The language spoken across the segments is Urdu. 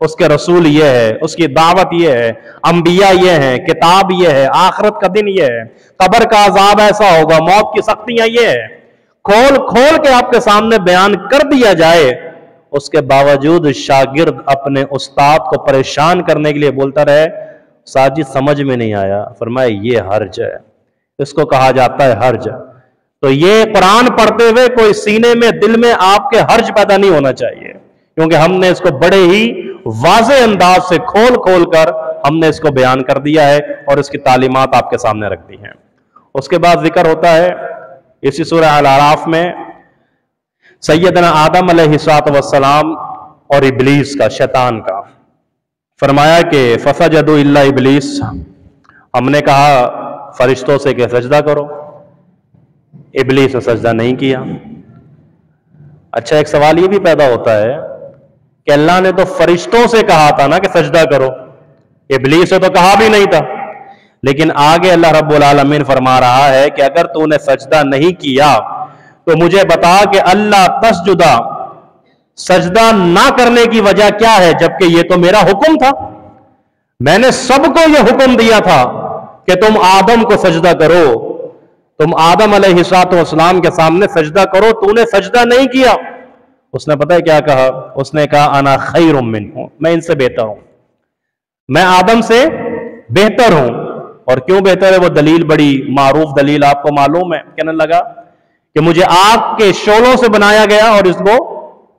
اس کے رسول یہ ہے، اس کی دعوت یہ ہے، انبیاء یہ ہیں، کتاب یہ ہے، آخرت کا دن یہ ہے، قبر کا عذاب ایسا ہوگا، موت کی سختیاں یہ ہے، کھول کھول کے آپ کے سامنے بیان کر دیا جائے، اس کے باوجود شاگرد اپنے استاد کو پریشان کرنے کے لیے بولتا رہے ساجد سمجھ میں نہیں آیا، فرمایا یہ حرج ہے، اس کو کہا جاتا ہے حرج۔ تو یہ قرآن پڑھتے ہوئے کوئی سینے میں دل میں آپ کے حرج پیدا نہیں ہونا چاہیے، کیونکہ ہم نے اس کو بڑے ہی واضح انداز سے کھول کھول کر ہم نے اس کو بیان کر دیا ہے اور اس کی تعلیمات آپ کے سامنے رکھ دی ہیں۔ اس کے بعد ذکر ہوتا ہے اسی سورہ الاعراف میں سیدنا آدم علیہ السلام اور ابلیس کا، شیطان کا، فرمایا کہ فسجدوا الا ابلیس، ہم نے کہا فرشتوں سے کہ سجدہ کرو، ابلیس نے سجدہ نہیں کیا۔ اچھا ایک سوال یہ بھی پیدا ہوتا ہے کہ اللہ نے تو فرشتوں سے کہا تھا نا کہ سجدہ کرو، ابلیس سے تو کہا بھی نہیں تھا، لیکن آگے اللہ رب العالمین فرما رہا ہے کہ اگر تو نے سجدہ نہیں کیا تو مجھے بتا کہ اللہ تسجدہ، سجدہ نہ کرنے کی وجہ کیا ہے، جبکہ یہ تو میرا حکم تھا، میں نے سب کو یہ حکم دیا تھا کہ تم آدم کو سجدہ کرو، تم آدم علیہ السلام کے سامنے سجدہ کرو، تو نے سجدہ نہیں کیا۔ اس نے پتہ ہے کیا کہا؟ اس نے کہا انا خیر منہ، میں ان سے بہتر ہوں، میں آدم سے بہتر ہوں۔ اور کیوں بہتر ہے؟ وہ دلیل بڑی معروف دلیل آپ کو معلوم ہے، کہنے لگا کہ مجھے آگ کے شعلوں سے بنایا گیا اور اس کو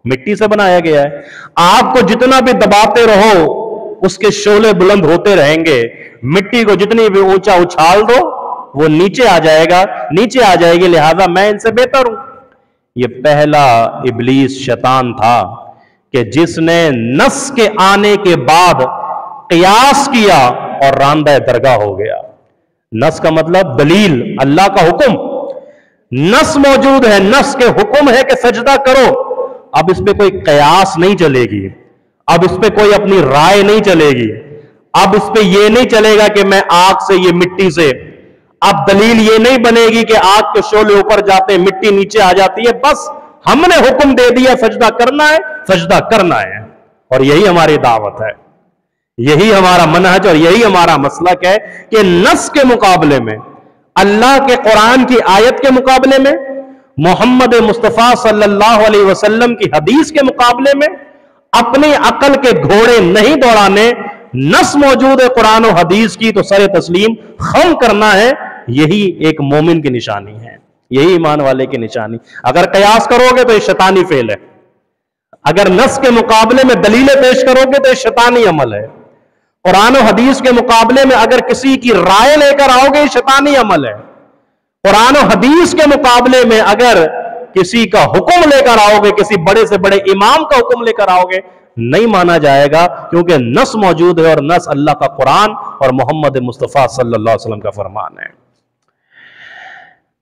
مٹی سے بنایا گیا ہے، آگ کو جتنا بھی دباتے رہو اس کے شعلے بلند ہوتے رہیں گے، مٹی کو جتنی بھی اونچا اچھال دو وہ نیچے آ جائے گا، نیچے آ جائے گی، لہذا میں ان سے بہتر ہوں۔ یہ پہلا ابلیس شیطان تھا کہ جس نے نص کے آنے کے بعد قیاس کیا اور راندہ درگاہ ہو گیا۔ نص کا مطلب دلیل، اللہ کا حکم، نص موجود ہے، نص کے حکم ہے کہ سجدہ کرو، اب اس پہ کوئی قیاس نہیں چلے گی، اب اس پہ کوئی اپنی رائے نہیں چلے گی، اب اس پہ یہ نہیں چلے گا کہ میں آگ سے، یہ مٹی سے، اب دلیل یہ نہیں بنے گی کہ آگ کے شعلے اوپر جاتے ہیں مٹی نیچے آ جاتی ہے، بس ہم نے حکم دے دیا سجدہ کرنا ہے، سجدہ کرنا ہے۔ اور یہی ہماری دعوت ہے، یہی ہمارا منہج اور یہی ہمارا مسلک ہے کہ نص کے مقابلے میں، اللہ کے قرآن کی آیت کے مقابلے میں، محمد مصطفیٰ صلی اللہ علیہ وسلم کی حدیث کے مقابلے میں اپنی عقل کے گھوڑے نہیں دوڑانے، نص موجود ہے قرآن و حدیث کی تو سر تسلیم خم کرنا ہے۔ یہی ایک مومن کی نشانی ہے، یہی ایمان والے کی نشانی۔ اگر قیاس کرو گے تو یہ شیطانی فعل ہے، اگر نص کے مقابلے میں دلیلیں پیش کرو گے تو یہ شیطانی عمل ہے، قرآن و حدیث کے مقابلے میں اگر کسی کی رائے لے کر آؤ گے یہ شیطانی عمل ہے، قرآن و حدیث کے مقابلے میں اگر کسی کا حکم لے کر آؤ گے، کسی بڑے سے بڑے امام کا حکم لے کر آؤ گے، نہیں مانا جائے گا، کیونکہ نص موجود ہے اور نص اللہ کا قرآن اور محمد مصطفیٰ صلی اللہ علیہ وسلم کا فرمان ہے۔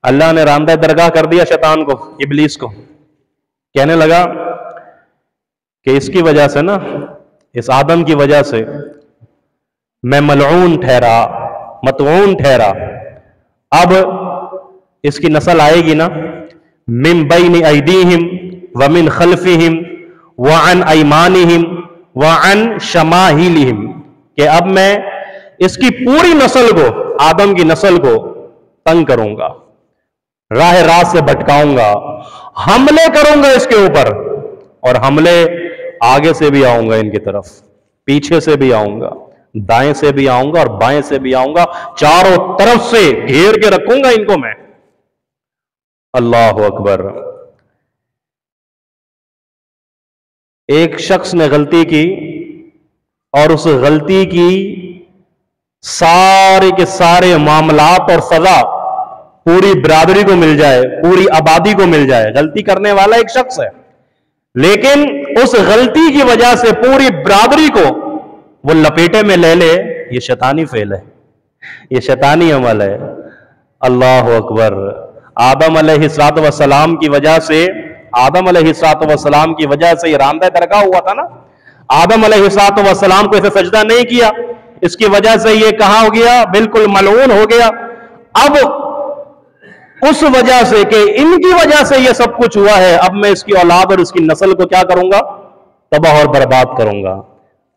اللہ نے راندہ درگاہ کر دیا شیطان کو، ابلیس کو، کہنے لگا کہ اس کی وجہ سے نا، اس آدم کی وجہ سے میں ملعون ٹھہرا، مطعون ٹھہرا، اب اس کی نسل آئے گی نا، من بین ایدیہم ومن خلفہم وعن ایمانہم وعن شمائلہم، کہ اب میں اس کی پوری نسل کو، آدم کی نسل کو تنگ کروں گا، راہ راست سے بھٹکاؤں گا، حملے کروں گا اس کے اوپر، اور حملے آگے سے بھی آؤں گا ان کی طرف، پیچھے سے بھی آؤں گا، دائیں سے بھی آؤں گا اور بائیں سے بھی آؤں گا، چاروں طرف سے گھیر کے رکھوں گا ان کو میں۔ اللہ اکبر۔ ایک شخص نے غلطی کی اور اس غلطی کی سارے کے سارے معاملات اور سزا پوری برادری کو مل جائے، پوری آبادی کو مل جائے، غلطی کرنے والا ایک شخص ہے، لیکن اس غلطی کی وجہ سے پوری برادری کو وہ لپیٹے میں لے لے، یہ شیطانی فعل ہے، یہ شیطانی عمل ہے۔ اللہ اکبر۔ آدم علیہ السلام کی وجہ سے، آدم علیہ السلام کی وجہ سے یہ راندہ درگاہ ہوا تھا نا، آدم علیہ السلام کو اسے سجدہ نہیں کیا، اس کی وجہ سے یہ کہاں ہو گیا؟ بالکل ملعون ہو گیا۔ اب اس وجہ سے کہ ان کی وجہ سے یہ سب کچھ ہوا ہے، اب میں اس کی اولاد اور اس کی نسل کو کیا کروں گا؟ تباہ اور برباد کروں گا۔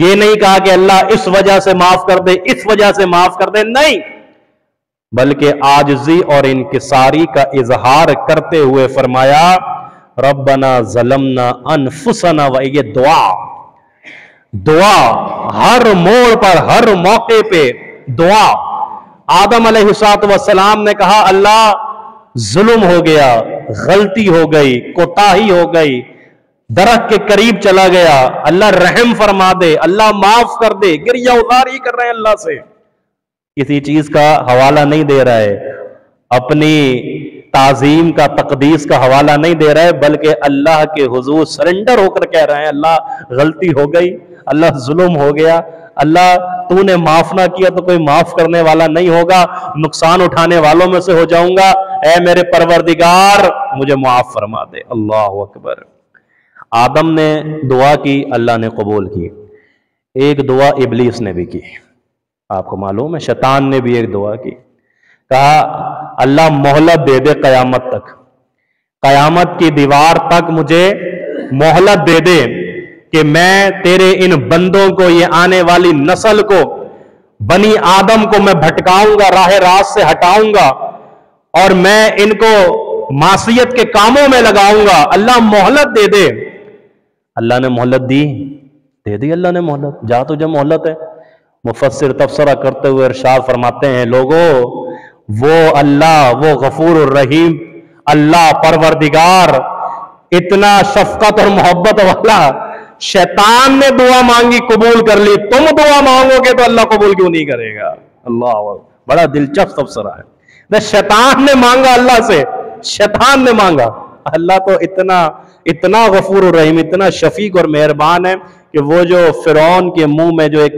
یہ نہیں کہا کہ اللہ اس وجہ سے معاف کر دے، اس وجہ سے معاف کر دے، نہیں، بلکہ عاجزی اور انکساری کا اظہار کرتے ہوئے فرمایا ربنا ظلمنا انفسنا، و یہ دعا ہر موڑ پر، ہر موقع پہ دعا۔ آدم علیہ السلام نے کہا اللہ ظلم ہو گیا، غلطی ہو گئی، کوتاہی ہو گئی، درخت کے قریب چلا گیا، اللہ رحم فرما دے، اللہ معاف کر دے، گریہ ازاری کر رہے ہیں اللہ سے، کسی چیز کا حوالہ نہیں دے رہا ہے، اپنی تعظیم کا، تقدیس کا حوالہ نہیں دے رہا ہے، بلکہ اللہ کے حضور سرنڈر ہو کر کہہ رہے ہیں اللہ غلطی ہو گئی، اللہ ظلم ہو گیا، اللہ تو نے معاف نہ کیا تو کوئی معاف کرنے والا نہیں ہوگا، نقصان اٹھانے والوں میں سے ہو جاؤں گا، اے میرے پروردگار مجھے معاف فرما دے۔ اللہ اکبر۔ آدم نے دعا کی، اللہ نے قبول کی۔ ایک دعا ابلیس نے بھی کی، آپ کو معلوم ہے، شیطان نے بھی ایک دعا کی، کہا اللہ مہلت دے دے قیامت تک، قیامت کی دیوار تک مجھے مہلت دے دے کہ میں تیرے ان بندوں کو، یہ آنے والی نسل کو، بنی آدم کو میں بھٹکاؤں گا، راہ راست سے ہٹاؤں گا، اور میں ان کو معصیت کے کاموں میں لگاؤں گا، اللہ مہلت دے دے۔ اللہ نے مہلت دی، دے دی اللہ نے مہلت، جا تجھے مہلت ہے۔ مفسر تبصرہ کرتے ہوئے ارشاد فرماتے ہیں لوگوں، وہ اللہ، وہ غفور الرحیم اللہ پروردگار، اتنا شفقت اور محبت والا، شیطان نے دعا مانگی قبول کر لی، تم دعا مانگو گے تو اللہ قبول کیوں نہیں کرے گا؟ اللہ، بڑا دلچسپ تبصرہ ہے۔ شیطان نے مانگا اللہ سے، شیطان نے مانگا، اللہ تو اتنا غفور الرحیم، اتنا شفیق اور مہربان ہے کہ وہ جو فرعون کے منہ میں جو ایک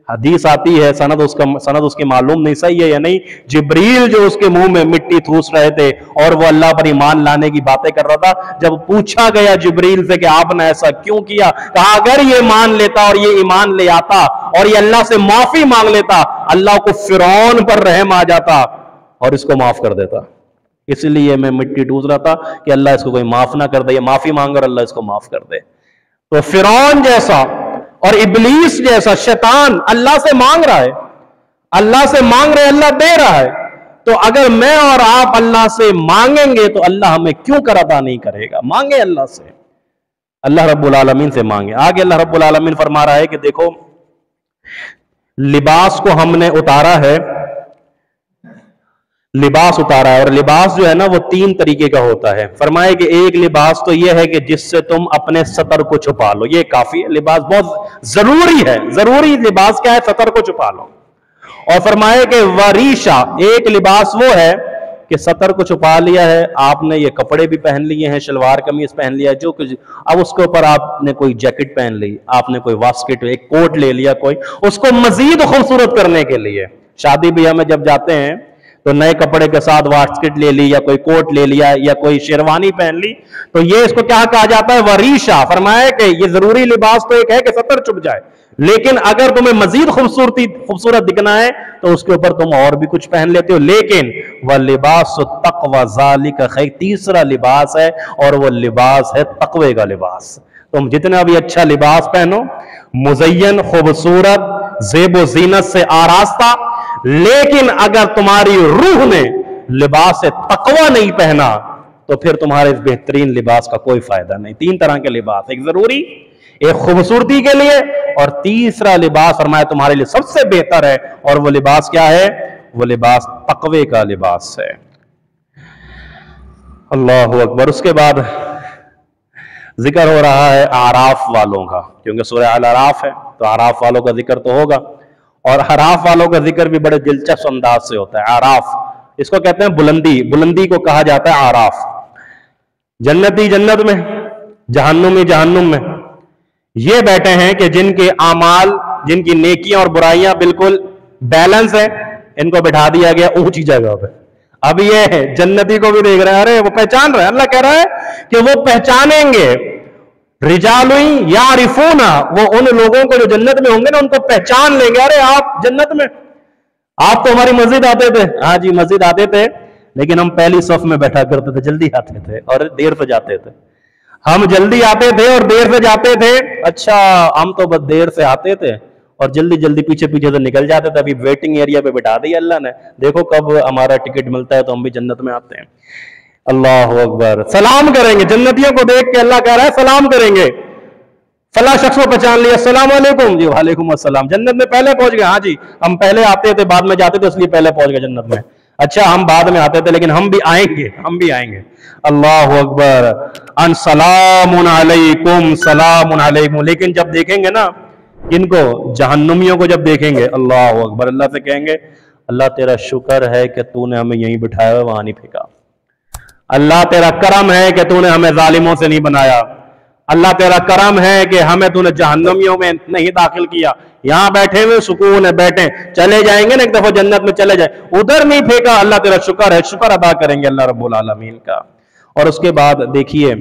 حدیث آتی ہے، سند اس کی معلوم نہیں صحیح ہے یا نہیں، جبریل جو اس کے منہ میں مٹی ٹھوس رہے تھے اور وہ اللہ پر ایمان لانے کی باتیں کر رہا تھا، جب پوچھا گیا جبریل سے کہ آپ نے ایسا کیوں کیا، کہا اگر یہ مان لیتا اور یہ ایمان لے آتا اور یہ اللہ سے معافی مانگ لیتا، اللہ کو فرعون پر رحم آ جاتا اور اس کو معاف کر دیتا، اس لیے میں مٹی ٹھوس رہا تھا کہ اللہ اس کو کوئی معاف نہ کر دے، یہ معافی مانگ اور اللہ اس کو معاف کر دے۔ تو فرعون جیسا اور ابلیس جیسا شیطان اللہ سے مانگ رہا ہے، اللہ سے مانگ رہے، اللہ دے رہا ہے، تو اگر میں اور آپ اللہ سے مانگیں گے تو اللہ ہمیں کیوں کر عطا نہیں کرے گا؟ مانگے اللہ سے، اللہ رب العالمین سے مانگے۔ آگے اللہ رب العالمین فرما رہا ہے کہ دیکھو لباس کو ہم نے اتارا ہے، لباس اتارا ہے، اور لباس جو ہے نا وہ 3 طریقے کا ہوتا ہے۔ فرمائے کہ ایک لباس تو یہ ہے کہ جس سے تم اپنے سطر کو چھپا لو، یہ کافی ہے، لباس بہت ضروری ہے، ضروری لباس کیا ہے؟ سطر کو چھپا لو۔ اور فرمائے کہ وریشہ، ایک لباس وہ ہے کہ سطر کو چھپا لیا ہے، آپ نے یہ کپڑے بھی پہن لیے ہیں، شلوار قمیض پہن لیا ہے، جو کچھ، اب اس کے اوپر آپ نے کوئی جیکٹ پہن لی، آپ نے کوئی واسکٹ، ایک کوٹ لے لیا، کوئی اس کو مزید خوبصورت کرنے کے لیے۔ شادی بیاہ میں جب جاتے ہیں تو نئے کپڑے کے ساتھ واسکٹ لے لی، یا کوئی کوٹ لے لیا، یا کوئی شیروانی پہن لی، تو یہ اس کو کیا کہا جاتا ہے؟ وریشہ۔ فرمایا کہ یہ ضروری لباس تو ایک ہے کہ سطر چھپ جائے، لیکن اگر تمہیں مزید خوبصورت دکھنا ہے تو اس کے اوپر تم اور بھی کچھ پہن لیتے ہو، لیکن وَلِبَاسُ التَّقْوَىٰ ذَلِكَ خَيْرٌ، تیسرا لباس ہے اور وہ لباس ہے تقوی کا لباس۔ تم جتنا بھی اچھا لباس پہنو، مزین، خوبصورت، زیب و زینت سے آراستہ، لیکن اگر تمہاری روح نے لباس تقوی نہیں پہنا تو پھر تمہارے اس بہترین لباس کا کوئی فائدہ نہیں۔ 3 طرح کے لباس، ایک ضروری، ایک خوبصورتی کے لیے، اور تیسرا لباس فرمایا تمہارے لیے سب سے بہتر ہے، اور وہ لباس کیا ہے؟ وہ لباس تقوی کا لباس ہے۔ اللہ اکبر۔ اس کے بعد ذکر ہو رہا ہے اعراف والوں کا، کیونکہ سورہ الاعراف ہے تو اعراف والوں کا ذکر تو ہوگا، اور اعراف والوں کا ذکر بھی بڑے دلچسپ انداز سے ہوتا ہے۔ اعراف، اس کو کہتے ہیں بلندی، بلندی کو کہا جاتا ہے اعراف۔ جنتی جنت میں، جہنمی جہنم میں، یہ بیٹھے ہیں کہ جن کے اعمال، جن کی نیکیاں اور برائیاں بالکل بیلنس ہیں، ان کو بٹھا دیا گیا اونچی جگہ پہ۔ اب یہ جنتی کو بھی دیکھ رہے ہیں، ارے وہ پہچان رہے ہیں، اللہ کہہ رہا ہے کہ وہ پہچانیں گے، رجال یعرفون، وہ ان لوگوں کو جو جنت میں ہوں گے نا، ان کو پہچان لیں گے، ارے آپ جنت میں، آپ تو ہماری مسجد آتے تھے، ہاں جی مسجد آتے تھے، لیکن ہم پہلی صف میں بیٹھا کرتے تھے، جلدی آتے تھے اور دیر سے جاتے تھے، ہم جلدی آتے تھے اور دیر سے جاتے تھے. اچھا ہم تو بس دیر سے آتے تھے اور جلدی جلدی پیچھے پیچھے سے نکل جاتے تھے. ابھی ویٹنگ ایریا پہ بٹھا دیا اللہ نے, دیکھو کب ہمارا ٹکٹ ملتا ہے تو ہم بھی جنت میں آتے ہیں. اللہ اکبر. سلام کریں گے جنتیوں کو دیکھ کے, اللہ کہہ رہا ہے سلام کریں گے. فلاں شخص کو پہچان لیا, السلام علیکم, جی وعلیکم السلام. جنت میں پہلے پہنچ گئے. ہاں جی ہم پہلے آتے تھے بعد میں جاتے تھے اس لیے پہلے پہنچ گئے جنت میں. اچھا ہم بعد میں آتے تھے لیکن ہم بھی آئیں گے, ہم بھی آئیں گے. اللہ اکبر. ان سلام علیکم, سلام علیکم. لیکن جب دیکھیں گے نا ان کو, جہنمیوں کو جب دیکھیں گے, اللہ اکبر, اللہ سے کہیں گے اللہ تیرا شکر ہے کہ تو نے ہمیں یہیں بٹھایا وہاں نہیں پھینکا. اللہ تیرا کرم ہے کہ تو نے ہمیں ظالموں سے نہیں بنایا. اللہ تیرا کرم ہے کہ ہمیں تو نے جہنمیوں میں نہیں داخل کیا. یہاں بیٹھے ہوئے سکون ہے, بیٹھیں, چلے جائیں گے نا ایک دفعہ جنت میں چلے جائیں, ادھر نہیں پھینکا. اللہ تیرا شکر ہے, شکر ادا کریں گے اللہ رب العالمین کا. اور اس کے بعد دیکھیے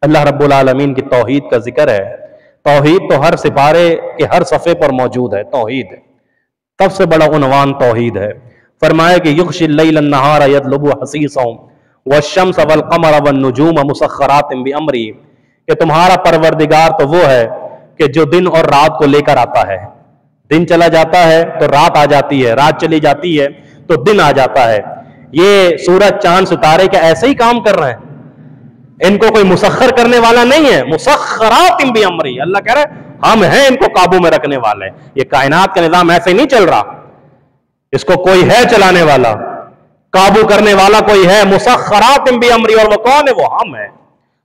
اللہ رب العالمین کی توحید کا ذکر ہے. توحید تو ہر سپارے کے ہر صفحے پر موجود ہے. توحید سب سے بڑا عنوان توحید ہے. فرمایا کہ یغشی اللیل النہار یطلبہ حثیثا والشمس والقمر والنجوم مسخرات بامرہ, کہ تمہارا پروردگار تو وہ ہے کہ جو دن اور رات کو لے کر آتا ہے. دن چلا جاتا ہے تو رات آ جاتی ہے, رات چلی جاتی ہے تو دن آ جاتا ہے. یہ سورج چاند ستارے کیا ایسے ہی کام کر رہے ہیں؟ ان کو کوئی مسخر کرنے والا نہیں ہے. مسخرات بامرہ, اللہ کہہ رہا ہے ہم ہیں ان کو قابو میں رکھنے والے. یہ کائنات کا نظام ایسے نہیں چل رہا, اس کو کوئی ہے چلانے والا, قابو کرنے والا کوئی ہے. مسخرات بامرہ, اور وہ کون ہے؟ وہ ہم ہیں.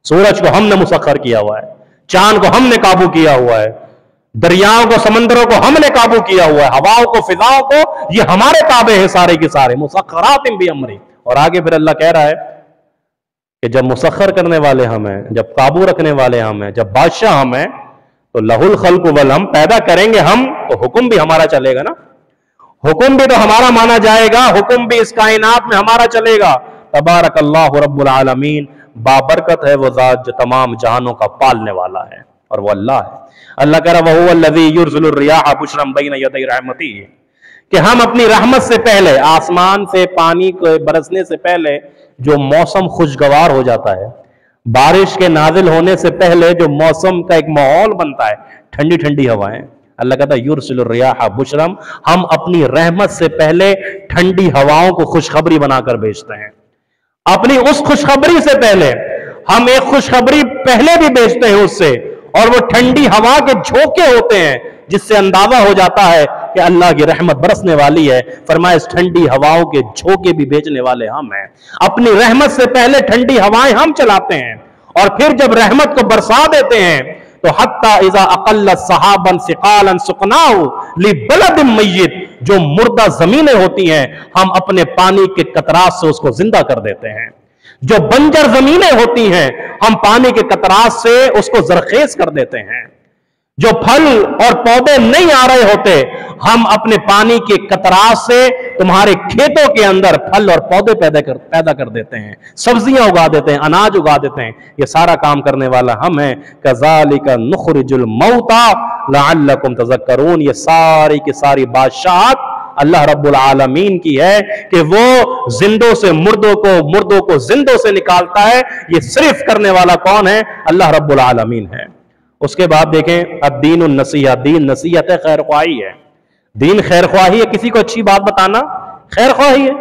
سورج کو ہم نے مسخر کیا ہوا ہے, چاند کو ہم نے قابو کیا ہوا ہے, دریاؤں کو سمندروں کو ہم نے قابو کیا ہوا ہے, ہواؤں کو فضاؤں کو, یہ ہمارے تابع ہیں سارے کے سارے. مسخرات بامرہ. اور آگے پھر اللہ کہہ رہا ہے کہ جب مسخر کرنے والے ہم ہیں, جب قابو رکھنے والے ہم ہیں, جب بادشاہ ہم ہیں, تو لہ الخلق والامر, پیدا کریں گے ہم تو حکم بھی ہمارا چلے گا نا. حکم بھی تو ہمارا مانا جائے گا, حکم بھی اس کائنات میں ہمارا چلے گا. تبارک اللہ رب العالمین, بابرکت ہے وہ ذات جو تمام جہانوں کا پالنے والا ہے, اور وہ اللہ ہے. اللہ کہہ رہا وَهُوَ الَّذِي يُرْسِلُ الرِّيَاحَ بُشْرًا بَيْنَ يَدَيْ رَحْمَتِهِ, کہ ہم اپنی رحمت سے پہلے, آسمان سے پانی کو برسنے سے پہلے جو موسم خوشگوار ہو جاتا ہے, بارش کے نازل ہونے سے پہلے جو موسم کا ایک ماحول بنتا ہے, ٹھنڈی ٹھنڈی ہوائیں, اللہ کہتا ہے یرسل الریاح بشرا, ہم اپنی رحمت سے پہلے ٹھنڈی ہواؤں کو خوشخبری بنا کر بھیجتے ہیں. اپنی اس خوشخبری سے پہلے ہم ایک خوشخبری پہلے بھی بھیجتے ہیں اس سے, اور وہ ٹھنڈی ہوا کے جھونکے ہوتے ہیں جس سے اندازہ ہو جاتا ہے کہ اللہ کی رحمت برسنے والی ہے. فرمایا اس ٹھنڈی ہواؤں کے جھونکے بھی بھیجنے والے ہم ہیں. اپنی رحمت سے پہلے ٹھنڈی ہوائیں ہم چلاتے ہیں, اور پھر جب رحمت کو برسا دیتے ہیں تو حتی اذا اقلت سحابا ثقالا سقناہ لبلد میت, جو مردہ زمینیں ہوتی ہیں ہم اپنے پانی کے قطرات سے اس کو زندہ کر دیتے ہیں. جو بنجر زمینیں ہوتی ہیں ہم پانی کے قطرات سے اس کو زرخیز کر دیتے ہیں. جو پھل اور پودے نہیں آ رہے ہوتے ہم اپنے پانی کے قطرات سے تمہارے کھیتوں کے اندر پھل اور پودے پیدا کر دیتے ہیں, سبزیاں اگا دیتے ہیں, اناج اگا دیتے ہیں. یہ سارا کام کرنے والا ہم ہیں. کذالک نخرج الموتى لعلکم تذکرون, یہ ساری کی ساری بادشاہت اللہ رب العالمین کی ہے کہ وہ زندوں سے مردوں کو, مردوں کو زندوں سے نکالتا ہے. یہ صرف کرنے والا کون ہے؟ اللہ رب العالمین ہے. اس کے بعد دیکھیں الدین النصیحہ, دین نصیحت ہے, خیر خواہی ہے. دین خیر خواہی ہے, کسی کو اچھی بات بتانا خیر خواہی ہے.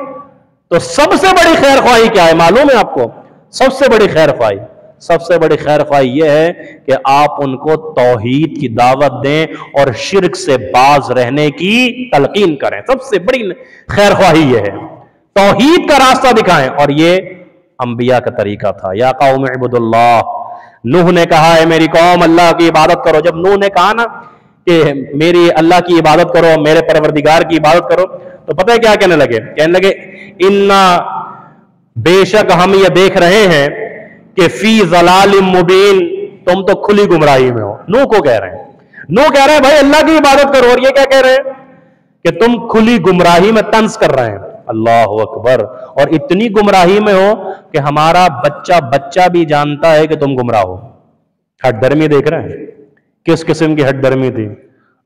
تو سب سے بڑی خیر خواہی کیا ہے معلوم ہے آپ کو؟ سب سے بڑی خیر خواہی, سب سے بڑی خیر خواہی یہ ہے کہ آپ ان کو توحید کی دعوت دیں اور شرک سے باز رہنے کی تلقین کریں. سب سے بڑی خیر خواہی یہ ہے, توحید کا راستہ دکھائیں. اور یہ انبیاء کا طریقہ تھا. یا قوم اعبدوا اللہ, نوح نے کہا ہے میری قوم اللہ کی عبادت کرو. جب نوح نے کہا نا کہ میری اللہ کی عبادت کرو, میرے پروردگار کی عبادت کرو, تو پتہ ہے کیا کہنے لگے؟ کہنے لگے انا, بے شک ہم یہ دیکھ رہے ہیں کہ فی ضلال مبین, تم تو کھلی گمراہی میں ہو. نوح کو کہہ رہے ہیں, نوح کہہ رہے ہیں بھائی اللہ کی عبادت کرو, اور یہ کیا کہہ رہے ہیں کہ تم کھلی گمراہی میں طنز کر رہے ہیں. اللہ اکبر. اور اتنی گمراہی میں ہو کہ ہمارا بچہ بھی جانتا ہے کہ تم گمراہ ہو. ہٹ درمی دیکھ رہے ہیں کس قسم کی ہٹ درمی تھی.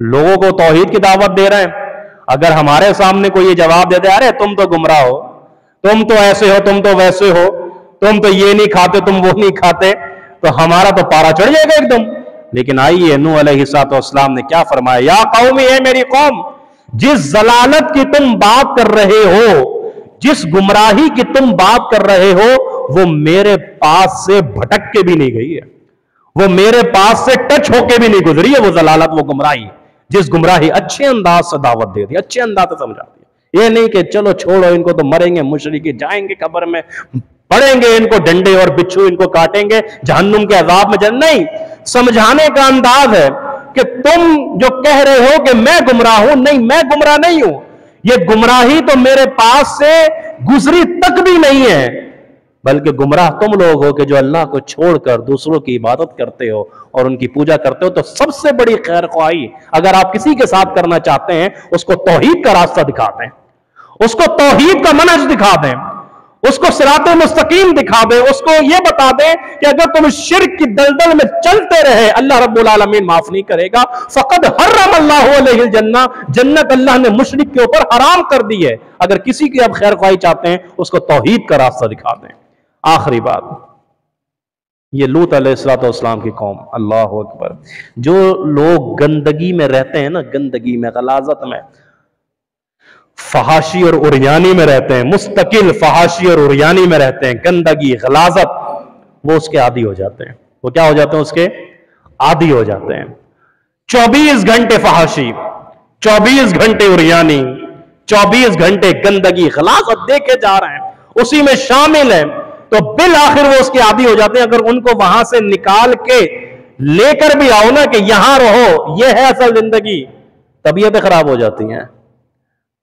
لوگوں کو توحید کی دعوت دے رہے ہیں, اگر ہمارے سامنے کوئی یہ جواب دے دے ارے تم تو گمراہ ہو, تم تو ایسے ہو, تم تو ویسے ہو, تم تو یہ نہیں کھاتے, تم وہ نہیں کھاتے, تو ہمارا تو پارا چڑھ جائے گا ایک دم. لیکن آئیے نوح علیہ السلام نے کیا فرمایا, یا قوم, اے میری قوم, جس ضلالت کی تم بات کر رہے ہو, جس گمراہی کی تم بات کر رہے ہو, وہ میرے پاس سے بھٹک کے بھی نہیں گئی ہے, وہ میرے پاس سے ٹچ ہو کے بھی نہیں گزری ہے. وہ ضلالت, وہ گمراہی, جس گمراہی اچھے انداز سے دعوت دے دی, اچھے انداز سے سمجھاتی ہے. یہ نہیں کہ چلو چھوڑو ان کو, تو مریں گے مشرکی, جائیں گے قبر میں, پڑیں گے ان کو ڈنڈے اور بچھو ان کو کاٹیں گے, جہنم کے عذاب میں جائیں. نہیں, سمجھانے کا انداز ہے کہ تم جو کہہ رہے ہو کہ میں گمراہ ہوں, نہیں, میں گمراہ نہیں ہوں. یہ گمراہی تو میرے پاس سے گزری تک بھی نہیں ہے, بلکہ گمراہ تم لوگ ہو کہ جو اللہ کو چھوڑ کر دوسروں کی عبادت کرتے ہو اور ان کی پوجا کرتے ہو. تو سب سے بڑی خیر خواہی اگر آپ کسی کے ساتھ کرنا چاہتے ہیں, اس کو توحید کا راستہ دکھا دیں, اس کو توحید کا منہج دکھا دیں, اس کو صراط مستقیم دکھا دیں, اس کو یہ بتا دیں کہ اگر تم شرک کی دلدل میں چلتے رہے, اللہ رب العالمین معاف نہیں کرے گا. فقد حرم اللہ علیہ الجنہ, جنت اللہ نے مشرک کے اوپر حرام کر دی ہے. اگر کسی کی آپ خیر خواہی چاہتے ہیں, اس کو توحید کا راستہ دکھا دیں. آخری بات, یہ لوط علیہ السلام کی قوم, اللہ اکبر, جو لوگ گندگی میں رہتے ہیں نا, گندگی میں, غلاظت میں, فحاشی اور عریانی میں رہتے ہیں, مستقل فحاشی اور عریانی میں رہتے ہیں, گندگی, غلاظت, وہ اس کے عادی ہو جاتے ہیں. وہ کیا ہو جاتے ہیں, اس کے عادی ہو جاتے ہیں. 24 گھنٹے فحاشی, 24 گھنٹے عریانی, 24 گھنٹے گندگی, غلاظت دیکھے جا رہے ہیں, اسی میں شامل ہیں. تو بالآخر وہ اس کے عادی ہو جاتے ہیں. اگر ان کو وہاں سے نکال کے لے کر بھی آؤ نا کہ یہاں رہو, یہ ہے اصل زندگی, طبیعتیں خراب ہو جاتی ہیں,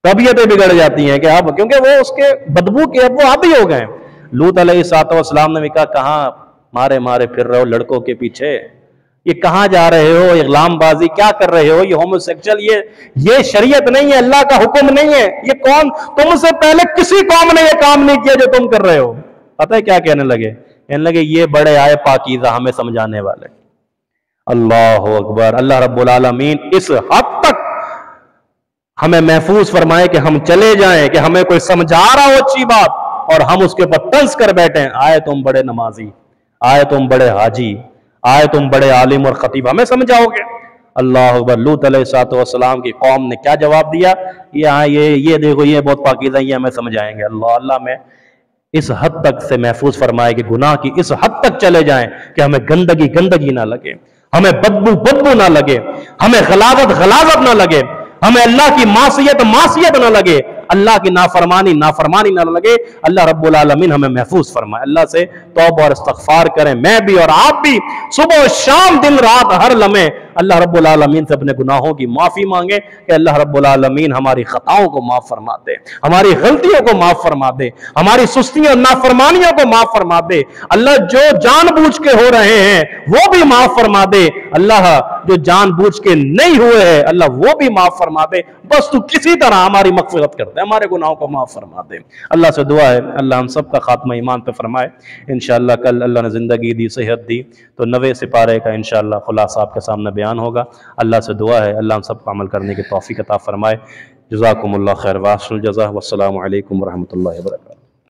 طبیعتیں بگڑ جاتی ہیں. کہ اب کیونکہ وہ اس کے بدبو کے اب وہ عادی ہو گئے. لوط علیہ السلام نے بھی کہا, کہاں مارے مارے پھر رہے ہو لڑکوں کے پیچھے, یہ کہاں جا رہے ہو, اغلام بازی کیا کر رہے ہو, یہ ہومو سیکچل, یہ شریعت نہیں ہے, اللہ کا حکم نہیں ہے. یہ کون, تم سے پہلے کسی قوم نے یہ کام نہیں کیا جو تم کر رہے ہو. پتہ ہے کیا کہنے لگے, کہنے لگے یہ بڑے آئے پاکیزہ ہمیں سمجھانے والے. اللہ اکبر. اللہ رب العالمین اس حد تک ہمیں محفوظ فرمائے کہ ہم چلے جائیں, کہ ہمیں کوئی سمجھا رہا ہو اچھی بات اور ہم اس کے اوپر طنز کر بیٹھیں. آئے تم بڑے نمازی, آئے تم بڑے حاجی, آئے تم بڑے عالم اور خطیب, ہمیں سمجھاؤ گے. اللہ اکبر. لوط علیہ السلام کی قوم نے کیا جواب دیا, یہ دیکھو یہ بہت پاکیزہ, یہ ہمیں سمجھائیں گے. اللہ میں اس حد تک سے محفوظ فرمائے کہ گناہ کی اس حد تک چلے جائیں کہ ہمیں گندگی نہ لگے, ہمیں بدبو نہ لگے, ہمیں غلاظت نہ لگے, ہمیں اللہ کی معصیت نہ لگے, اللہ کی نافرمانی نہ لگے. اللہ رب العالمین ہمیں محفوظ فرمائے. اللہ سے توبہ اور استغفار کریں, میں بھی اور آپ بھی, صبح و شام, دن رات, ہر لمحے اللہ رب العالمین سے اپنے گناہوں کی معافی مانگے کہ اللہ رب العالمین ہماری خطاؤں کو معاف فرما دے, ہماری غلطیوں کو معاف فرما دے, ہماری سستیوں اور نافرمانیوں کو معاف فرما دے. اللہ جو جان بوجھ کے ہو رہے ہیں وہ بھی معاف فرما دے. اللہ جو جان بوجھ کے نہیں ہوئے ہیں اللہ وہ بھی معاف فرما دے. بس تو کسی طرح ہماری مغفرت کر دے, ہمارے گناہوں کو معاف فرما دے. اللہ سے دعا ہے اللہ ہم سب کا خاتمہ ایمان پہ فرمائے. انشاءاللہ کل اللہ نے زندگی دی, صحت دی, تو 9ویں سپارے کا انشاءاللہ خلاصہ آپ کے سامنے بیان ہوگا. اللہ سے دعا ہے اللہ ہم سب کو عمل کرنے کی توفیق عطا فرمائے. جزاکم اللہ خیر, واسل الجزا, والسلام علیکم ورحمۃ اللہ وبرکاتہ.